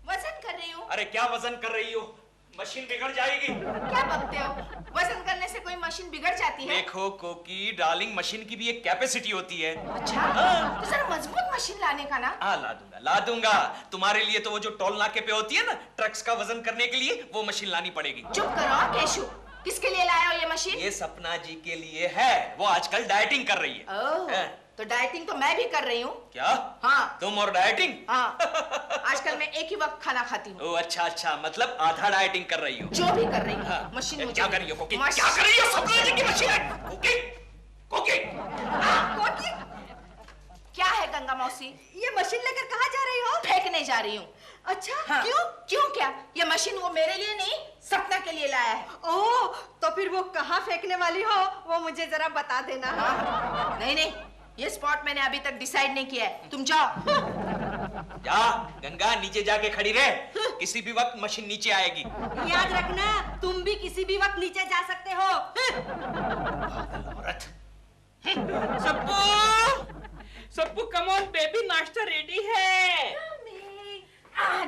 वजन कर रही हूँ। अरे क्या वजन कर रही हो? मशीन बिगड़ जाएगी। क्या बकते हो? वजन करने से कोई मशीन बिगड़ जाती है? देखो कोकी डार्लिंग, मशीन की भी एक कैपेसिटी होती है। अच्छा, तो जरा मजबूत मशीन लाने का ना। हाँ ला दूंगा। तुम्हारे लिए तो वो जो टोल नाके पे होती है ना, ट्रक्स का वजन करने के लिए, वो मशीन लानी पड़ेगी। चुप करो केशु, किसके लिए लाया हो ये मशीन? ये सपना जी के लिए है, वो आजकल डाइटिंग कर रही है। ओह, तो डाइटिंग तो मैं भी कर रही हूँ। क्या? हाँ। तुम और डाइटिंग? हाँ, आजकल मैं एक ही वक्त खाना खाती हूँ। ओह अच्छा, मतलब आधा डाइटिंग कर रही हो। जो भी कर रही हूँ। हाँ। मशीन मुझे क्या कर रही हो कोकी? मशीन- क्या कर रही हो? सपना जी की मशीन है। कोकी, कोकी। कोकी? क्या है गंगा मौसी? ये मशीन लेकर कहाँ जा रही हो? फेंकने जा रही हूँ। अच्छा, हाँ। क्यों? क्यों क्या? ये मशीन वो मेरे लिए नहीं, सपना के लिए लाया है। ओह, तो फिर वो कहाँ फेंकने वाली हो वो मुझे जरा बता देना। हाँ। नहीं नहीं, ये स्पॉट मैंने अभी तक डिसाइड नहीं किया है, तुम जाओ। जा गंगा, नीचे जाके खड़ी रहे, किसी भी वक्त मशीन नीचे आएगी। याद रखना, तुम भी किसी भी वक्त नीचे जा सकते हो। औरत। सप्पू, सप्पू कम ऑन बेबी, नाश्ता रेडी है।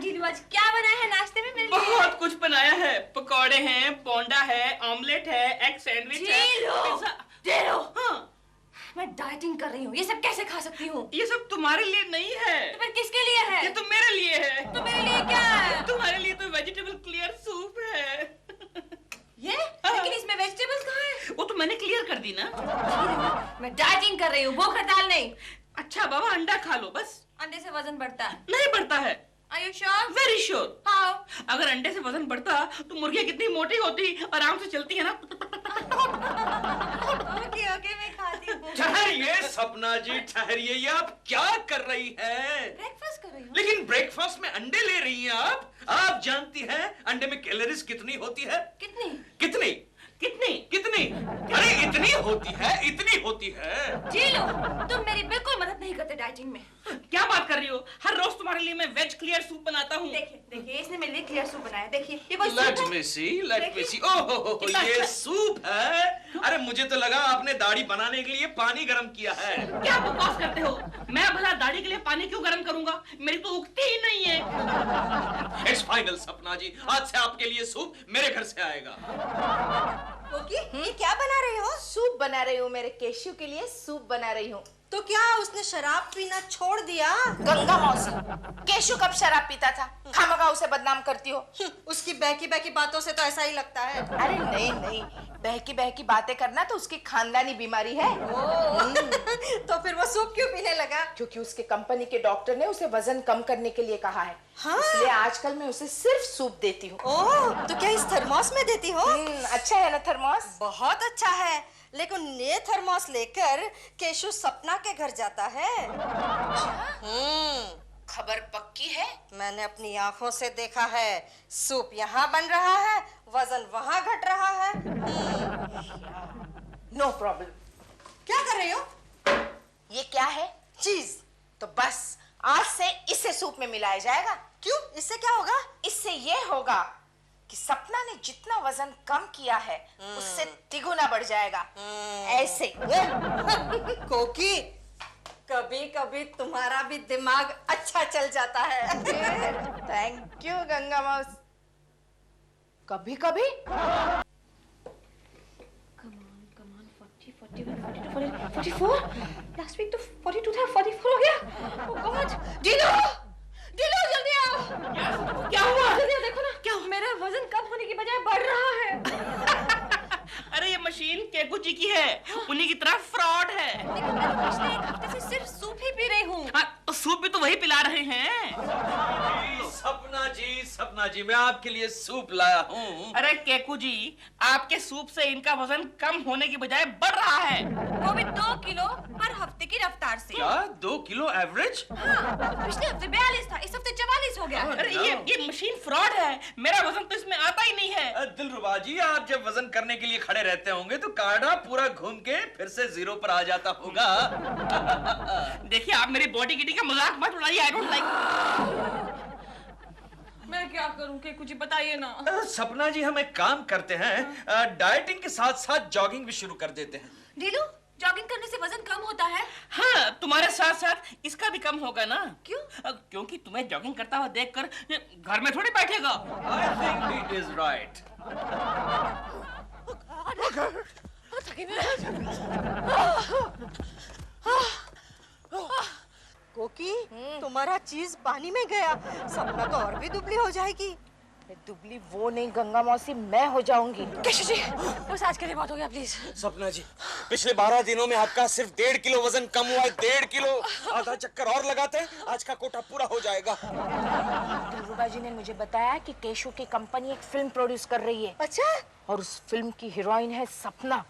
ढीलू, आज क्या बनाया है नाश्ते में मेरे लिए? बहुत कुछ बनाया है, पकौड़े हैं, पोंडा है, ऑमलेट है, एग सैंडविच है, ढीलू, हाँ। मैं डाइटिंग कर रही हूँ, ये सब कैसे खा सकती हूँ? ये सब तुम्हारे लिए नहीं है। तो फिर किसके लिए है? ये तो मेरे लिए है। तो मेरे लिए क्या है? तुम्हारे लिए तो वेजिटेबल क्लियर सूप है। ये? लेकिन इसमें वेजिटेबल्स कहाँ है? वो तो मैंने क्लियर कर दी ना। मैं डाइटिंग कर रही हूँ, भूख हड़ताल नहीं। अच्छा बाबा, अंडा खा लो बस। अंडे से वजन बढ़ता है। नहीं बढ़ता है। Are you sure? Very sure. How? अगर अंडे से वजन बढ़ता तो मुर्गियाँ कितनी मोटी होती, आराम से चलती है ना। ओके ओके, मैं खाती हूँ। ठहरिए सपना जी, ठहरिए, ये आप क्या कर रही हैं? ब्रेकफास्ट कर रही हूँ। लेकिन ब्रेकफास्ट में अंडे ले रही हैं आप? आप जानती हैं अंडे में कैलोरीज कितनी होती है? कितनी? कितनी? कितनी? कितनी? अरे इतनी होती है, इतनी होती है। जी लो, तुम मेरी बिल्कुल मदद नहीं करते डाइटिंग में। क्या बात कर रही हो? हर रोज तुम्हारे लिए मैं वेज क्लियर सूप बनाता हूँ। देखिए देखिए, इसने मेरे लिए क्लियर सूप बनाया। देखिए, ये कोई सूप लेट है? मी सी, लेट मी सी। ओह, ये सूप है? अरे मुझे तो लगा आपने दाढ़ी बनाने के लिए पानी गर्म किया है। क्या बकवास करते हो? मैं भला दाढ़ी के लिए पानी क्यों गर्म करूंगा? मेरी तो उगती ही नहीं है। इट्स फाइनल सपना जी, आज से आपके लिए सूप मेरे घर से आएगा। ओके, ये क्या बना रही हो? सूप बना रही हूँ, मेरे केशु के लिए सूप बना रही हूँ। तो क्या उसने शराब पीना छोड़ दिया? गंगा मौसी, केशु कब शराब पीता था? खामखा उसे बदनाम करती हो। उसकी बहकी बहकी बातों से तो ऐसा ही लगता है। अरे नहीं नहीं, बहकी बहकी बातें करना तो उसकी खानदानी बीमारी है। तो फिर वो सूप क्यों पीने लगा? क्योंकि उसके कंपनी के डॉक्टर ने उसे वजन कम करने के लिए कहा है। हाँ? इसलिए आजकल मैं उसे सिर्फ सूप देती हूँ। ओह, तो क्या इस थर्मोस में देती हो? अच्छा है ना थर्मोस? बहुत अच्छा है, लेकिन ये थर्मोस लेकर केशु सपना के घर जाता है। खबर पक्की है? मैंने अपनी आंखों से देखा है। सूप यहाँ बन रहा है, वजन वहाँ घट रहा है। No problem. क्या कर रही हो? ये क्या है? चीज। तो बस आज से इसे सूप में मिलाया जाएगा। क्यों? इससे क्या होगा? इससे ये होगा कि सपना ने जितना वजन कम किया है उससे तिगुना बढ़ जाएगा। ऐसे। कोकी, कभी कभी तुम्हारा भी दिमाग अच्छा चल जाता है। थैंक यू गंगा मौसी। कभी कभी 44? लास्ट वीक तो 42 था, 44 हो गया। ओह गॉड! डीलू! डीलू जल्दी आओ! क्या हुआ? जल्दी आओ, देखो ना, क्या मेरा वजन कम होने की बजाय बढ़ रहा है। अरे ये मशीन केकू जी की है, उन्हीं की तरह फ्रॉड है। लेकिन मैं तो पिछले एक हफ्ते से सिर्फ सूप ही पी रही हूँ। हाँ, तो सूप भी तो वही पिला रहे हैं। सपना जी, मैं आपके लिए सूप लाया हूँ। अरे केकू जी, आपके सूप से इनका वजन कम होने की बजाय बढ़ रहा है। वो भी 2 किलो हर हफ्ते की रफ्तार से। क्या 2 किलो एवरेज? हाँ, पिछले हफ्ते 42 था, इस हफ्ते 44 हो गया। अरे ये मशीन फ्रॉड है, मेरा वजन तो इसमें आता ही नहीं है। दिलरुबा जी, आप जब वजन करने के लिए खड़े रहते होंगे तो कार्डा पूरा घूम के फिर से 0 पर आ जाता होगा। देखिए, आप मेरी बॉडी गिटी का मजाक मत उड़ाइए। I don't like. मैं क्या करूं कि कुछ बताइए ना। सपना जी, हम एक काम करते हैं, डाइटिंग के साथ साथ जॉगिंग भी शुरू कर देते हैं। डीलू, जॉगिंग करने से वजन कम होता है? हाँ, तुम्हारे साथ साथ इसका भी कम होगा ना। क्यों? क्योंकि तुम्हें जॉगिंग करता हुआ देखकर ये घर में थोड़ी बैठेगा। I think he is right. कोकी, तुम्हारा चीज पानी में गया। सपना तो और भी दुबली हो जाएगी। दुबली वो नहीं गंगा मौसी, मैं हो जाऊंगी। केशु जी, बस आज के लिए बहुत हो गया, प्लीज। सपना जी, पिछले 12 दिनों में आपका सिर्फ 1.5 किलो वजन कम हुआ है। 1.5 किलो। आधा चक्कर और लगाते हैं, आज का कोटा पूरा हो जाएगा। दिलरुबा जी ने मुझे बताया कि केशु की कंपनी एक फिल्म प्रोड्यूस कर रही है। अच्छा? और उस फिल्म की हीरोइन है सपना।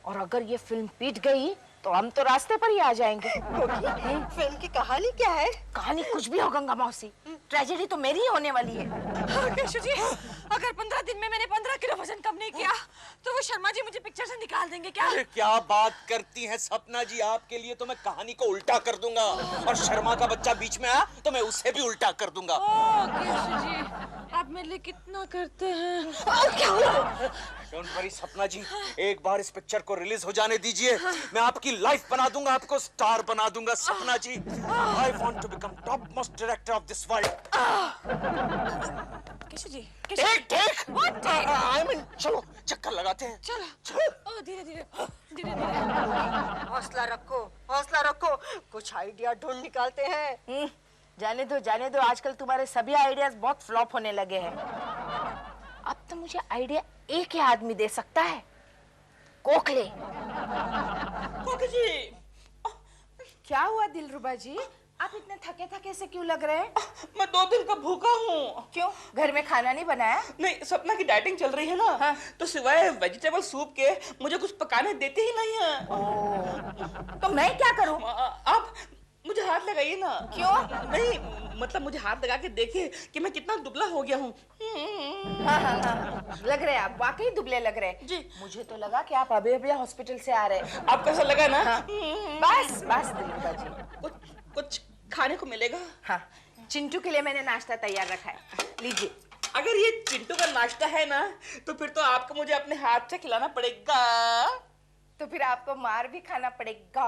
और अगर ये फिल्म पीट गई तो हम तो रास्ते पर ही आ जाएंगे। फिल्म की कहानी क्या है? कहानी कुछ भी हो गंगा मौसी, ट्रेजेडी तो मेरी ही होने वाली है। केशव जी, अगर 15 दिन में मैंने 15 किलो वजन कम नहीं किया तो वो शर्मा जी मुझे पिक्चर से निकाल देंगे क्या? अरे क्या बात करती हैं सपना जी, आपके लिए तो मैं कहानी को उल्टा कर दूंगा, और शर्मा का बच्चा बीच में आया तो मैं उसे भी उल्टा कर दूंगा। केशव जी, आप मेरे लिए कितना करते हैं। क्या हुआ? डोंट वरी सपना जी, एक बार इस पिक्चर को रिलीज हो जाने दीजिए, मैं आपकी लाइफ बना दूंगा, आपको स्टार बना दूंगा Sapna ji. I want to become top most director of this world. Keshav ji, take I mean चलो चक्कर लगाते हैं। चलो। ओ धीरे धीरे धीरे धीरे। हौसला रखो, हौसला रखो, कुछ आइडिया ढूंढ निकालते हैं। जाने दो, आजकल तुम्हारे सभी आइडियाज बहुत फ्लॉप होने लगे हैं। अब तो मुझे आइडिया एक ही आदमी दे सकता है, कोकले। कोकी जी, क्या हुआ दिलरुबा जी, आप इतने थके थके से क्यों लग रहे हैं? मैं 2 दिन का भूखा हूँ। क्यों, घर में खाना नहीं बनाया? नहीं, सपना की डाइटिंग चल रही है ना। हाँ। तो सिवाय वेजिटेबल सूप के मुझे कुछ पकाने देते ही नहीं है। तो मैं क्या करूं? आप मुझे हाथ लगाइए ना। क्यों? नहीं, मतलब मुझे हाथ लगा के देखिए कि मैं कितना दुबला हो गया हूँ। हाँ। लग रहे आप वाकई दुबले लग रहे जी। मुझे तो लगा कि आप अभी अभी हॉस्पिटल से आ रहे हैं। आप कैसा लगा ना? हाँ। बस दिलरुबा जी, कुछ खाने को मिलेगा? हाँ, चिंटू के लिए मैंने नाश्ता तैयार रखा है, लीजिए। अगर ये चिंटू का नाश्ता है ना, तो फिर तो आपको मुझे अपने हाथ से खिलाना पड़ेगा। तो फिर आपको मार भी खाना पड़ेगा।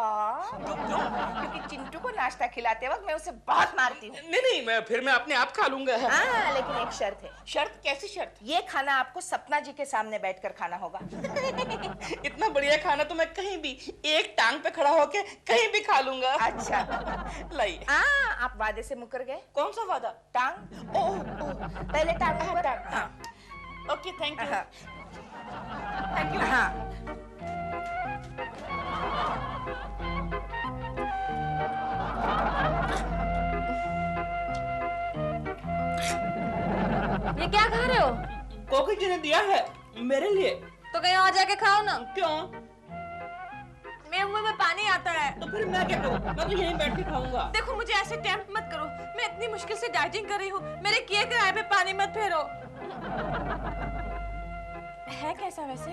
क्योंकि चिंटू को नाश्ता खिलाते वक्त मैं उसे बहुत मारती हूँ। नहीं, मैं अपने आप खा लूंगा। हाँ, लेकिन एक शर्त है। शर्त? कैसी शर्त? ये खाना आपको सपना जी के सामने बैठकर खाना होगा। इतना बढ़िया खाना तो मैं कहीं भी एक टांग पे खड़ा होके कहीं भी खा लूंगा। अच्छा, लाइए। आप वादे से मुकर गए? कौन सा वादा? टांग। ओह, पहले टांग ऊपर। हाँ। Okay, thank you. Thank you. हाँ। ये क्या खा रहे हो? कोकी जी ने दिया है मेरे लिए। तो कहीं और जाके खाओ ना। क्यों? मेरे मुंह में पानी आता है। तो फिर मैं क्या करूं? मैं तो यहीं बैठ के खाऊंगा। देखो, मुझे ऐसे टेम्प्ट मत करो, मैं इतनी मुश्किल से डाइटिंग कर रही हूँ, मेरे किए कराए पे पानी मत फेरो। है कैसा वैसे?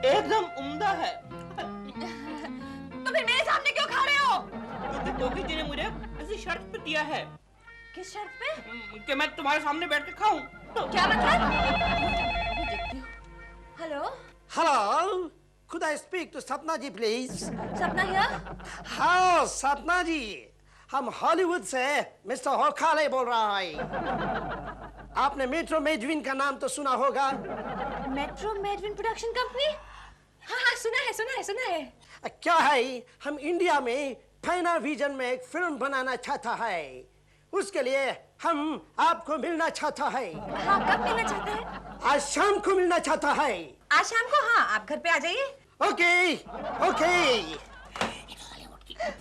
एकदम उम्दा है। तो फिर मेरे सामने क्यों खा रहे हो? क्योंकि कोकी जी ने मुझे इसी शर्त पे दिया है। किस शर्त पे? कि मैं तुम्हारे सामने बैठ के खाऊं। तो क्या मतलब? देखती हूँ। Hello. Hello, could I speak to सपना जी प्लीज? सपना हियर? हाँ सपना जी, हम हॉलीवुड से मिस्टर होखाले बोल रहा है। आपने मेट्रो मेडविन का नाम तो सुना होगा। Metro Medwin production company? हाँ, सुना है। क्या है, हम इंडिया में फाइना विजन में एक फिल्म बनाना चाहता है, उसके लिए हम आपको मिलना चाहता है। हाँ, कब मिलना चाहते हैं? आज शाम को मिलना चाहता है। आज शाम को? हाँ, आप घर पे आ जाइए। ओके।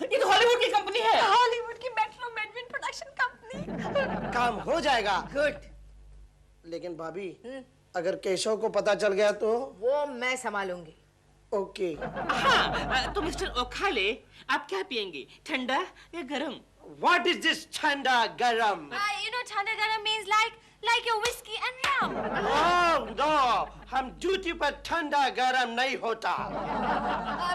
ये तो हॉलीवुड की कंपनी है। हॉलीवुड की मेट्रो मेडविन प्रोडक्शन कंपनी। काम हो जाएगा। गुड। लेकिन भाभी, अगर केशव को पता चल गया तो? वो मैं संभालूंगी। ओके। हाँ, तो मिस्टर ओखाले, आप क्या पियेंगे, ठंडा या गरम? What is this ठंडा गरम? You know, ठंडा गरम means like your whiskey and rum. Oh no, हम ड्यूटी पर ठंडा गरम नहीं होता।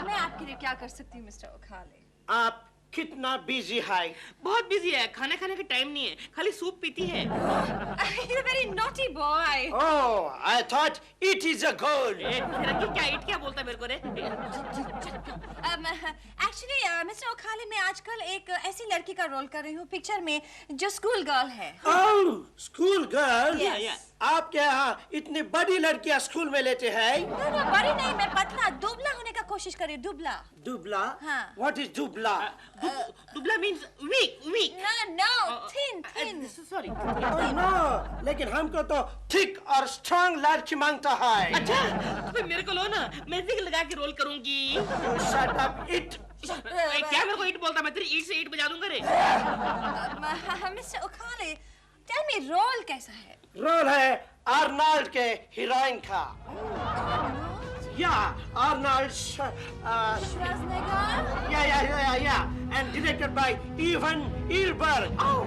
मैं आपके लिए क्या कर सकती हूँ, मिस्टर ओखाले? आप कितना बिजी है? बहुत बिजी है, खाना खाने का टाइम नहीं है, खाली सूप पीती है। You're a very naughty boy. Oh, I thought it is a goal. क्या बोलता है मेरे को रे? Actually, मिस्टर ओखाले, मैं आजकल एक ऐसी लड़की का रोल कर रही हूँ पिक्चर में जो स्कूल गर्ल है। Oh, school girl? Yes. आपके यहाँ इतनी बड़ी लड़कियाँ स्कूल में लेते हैं? No, बड़ी नहीं, मैं पतला दुबला होने का कोशिश कर रही हूँ, दुबला। दुबला? हाँ। What is दुबला? दुबला means weak. No, thin. Sorry. Oh no, लेकिन हमको तो थिक और स्ट्रांग लड़की मांगता है। अच्छा, तो फिर मेरे को लो ना, मैं विग लगा के रोल करूंगी। Shut up, it. क्या मेरे को ईट बोलता, मैं तेरी ईट से ईट बजा दूंगा रे। मिस्टर ओखाले, टेल मी, रोल कैसा है? रोल है आर्नल्ड के हीरोइन का। Yeah, Arnold Schwarzenegger? Yeah. And directed by Ivan Eilberg. Oh,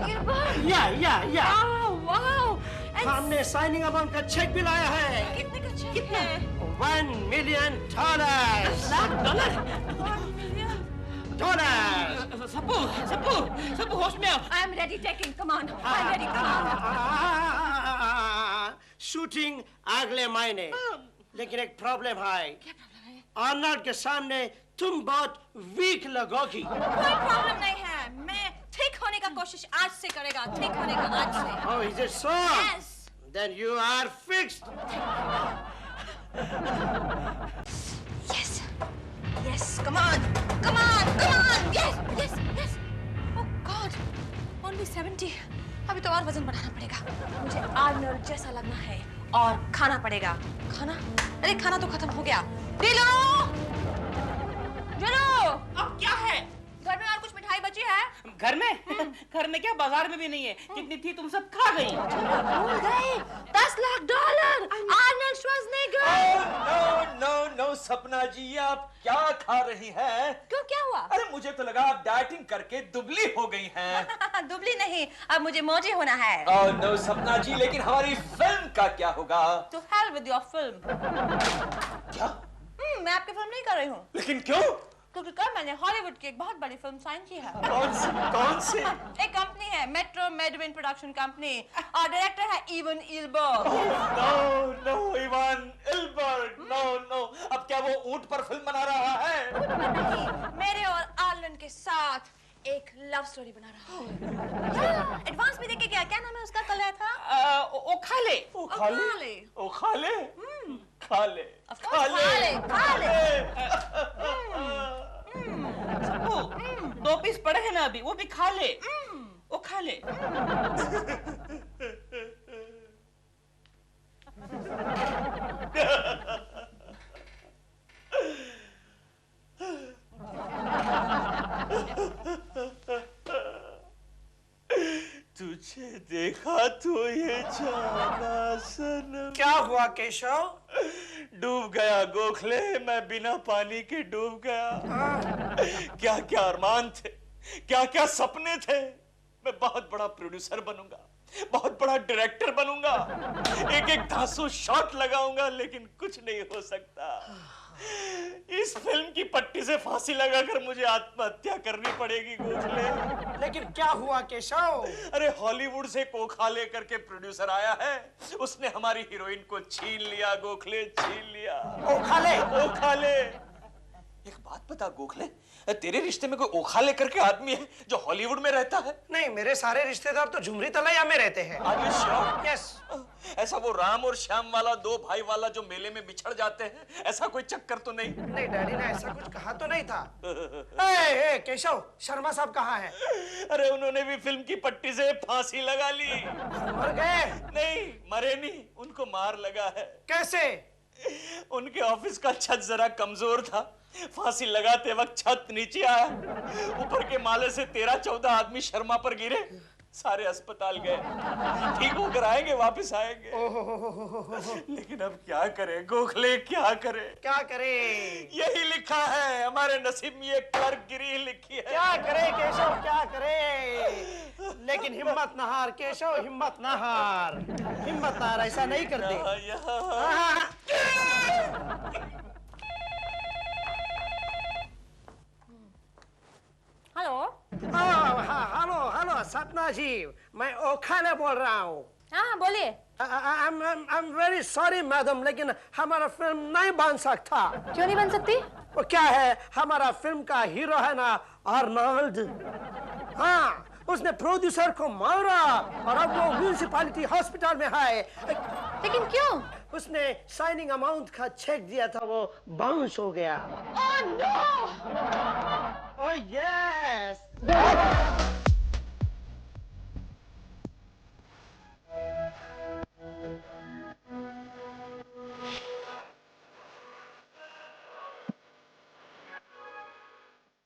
Eilberg? Yeah. Oh, wow. And हमने साइनिंग अमाउंट का चेक भी लाया है। कितने का चेक है? $1 million. $1 million. सबू होश में आओ। I'm ready, taking. Come on. I'm ready. Come on. Shooting अगले महीने। लेकिन एक प्रॉब्लम है। क्या प्रॉब्लम है? आर्नल्ड के सामने तुम बहुत वीक लगोगी। कोई प्रॉब्लम नहीं है। मैं ठीक होने का कोशिश आज से करेगा। ठीक होने का आज से। Oh, is it so? Yes. Then you are fixed. Yes. Come on. Yes. Oh God. Only 70. अभी तो और वजन बढ़ाना पड़ेगा। मुझे आर्नल्ड जैसा लगना है और खाना पड़ेगा। खाना? अरे खाना तो खत्म हो गया। दिलो! अब क्या है? घर में और कुछ मिठाई बची है? घर में? घर में क्या, बाजार में भी नहीं है। जितनी थी तुम सब खा गई। भूल गए। $10 lakh. Arnold Schwarzenegger. No Sapna जी, आप क्या खा रही हैं? क्यों, क्या हुआ? अरे मुझे तो लगा आप डाइटिंग करके दुबली हो गई हैं। दुबली नहीं, अब मुझे मोटी होना है। नो सपना जी, लेकिन हमारी फिल्म का क्या होगा? To hell with your film. क्या? मैं आपकी फिल्म नहीं कर रही हूँ। लेकिन क्यों? क्योंकि कल मैंने हॉलीवुड की एक बहुत बड़ी फिल्म साइन की है। कौन सी? एक कंपनी है, मेट्रो मेडविन प्रोडक्शन कंपनी, और डायरेक्टर है Evan Ilberg. No Ivan Ilberg, no. अब क्या वो ऊंट पर फिल्म बना रहा है? नहीं, मेरे और आर्लन के साथ एक लव स्टोरी बना रहा है। एडवांस में देखे क्या नाम है उसका, कल आया था? ओखाले। सबू, 2 पीस पड़े हैं ना अभी, वो भी खा ले। वो खा ले। तुझे देखा तो ये जाना सनम। क्या हुआ केशव? डूब गया गोखले, मैं बिना पानी के डूब गया। क्या क्या अरमान थे, क्या क्या सपने थे। मैं बहुत बड़ा प्रोड्यूसर बनूंगा, बहुत बड़ा डायरेक्टर बनूंगा, एक धांसू शॉट लगाऊंगा, लेकिन कुछ नहीं हो सकता। इस फिल्म की पट्टी से फांसी लगाकर मुझे आत्महत्या करनी पड़ेगी गोखले। लेकिन क्या हुआ केशव? अरे हॉलीवुड से कोखाले करके प्रोड्यूसर आया है, उसने हमारी हीरोइन को छीन लिया गोखले, छीन लिया। ओखाले। एक बात बता गोखले, तेरे रिश्ते में कोई ओखाले करके आदमी है जो हॉलीवुड में रहता है? नहीं, मेरे सारे रिश्तेदार तो झुमरी तलैया में रहते हैं। Are you sure? Yes. ऐसा वो राम और श्याम वाला 2 भाई वाला जो मेले में बिछड़ जाते हैं, ऐसा कोई चक्कर तो नहीं? नहीं, डैडी ने ऐसा कुछ कहा तो नहीं था। केशव, शर्मा साहब कहाँ हैं? अरे उन्होंने भी फिल्म की पट्टी से फांसी लगा ली। मर गए? नहीं, मरे नहीं, उनको मार लगा है। कैसे? उनके ऑफिस का छत जरा कमजोर था, फांसी लगाते वक्त छत नीचे आया, ऊपर के माले से 13-14 आदमी शर्मा पर गिरे, सारे अस्पताल गए, ठीक होकर आएंगे, वापस आएंगे। लेकिन अब क्या करें गोखले, क्या करें? यही लिखा है हमारे नसीब में, ये क्लर्क गिरी लिखी है। क्या करे केशव, क्या करे? लेकिन हिम्मत न हार केशव, हिम्मत न हार, ऐसा नहीं करते। हेलो सपना जी, मैं ओखाले बोल रहा हूँ। हाँ, बोलिए। I'm very sorry मैडम, लेकिन हमारा फिल्म नहीं बन सकता। क्यों नहीं बन सकती? वो क्या है, हमारा फिल्म का हीरो है ना आर्नल्ड। हाँ, उसने प्रोड्यूसर को मारा और अब वो म्यूनिसिपैलिटी हॉस्पिटल में है। लेकिन क्यों? उसने साइनिंग अमाउंट का चेक दिया था, वो बाउंस हो गया। Oh no! Oh yes!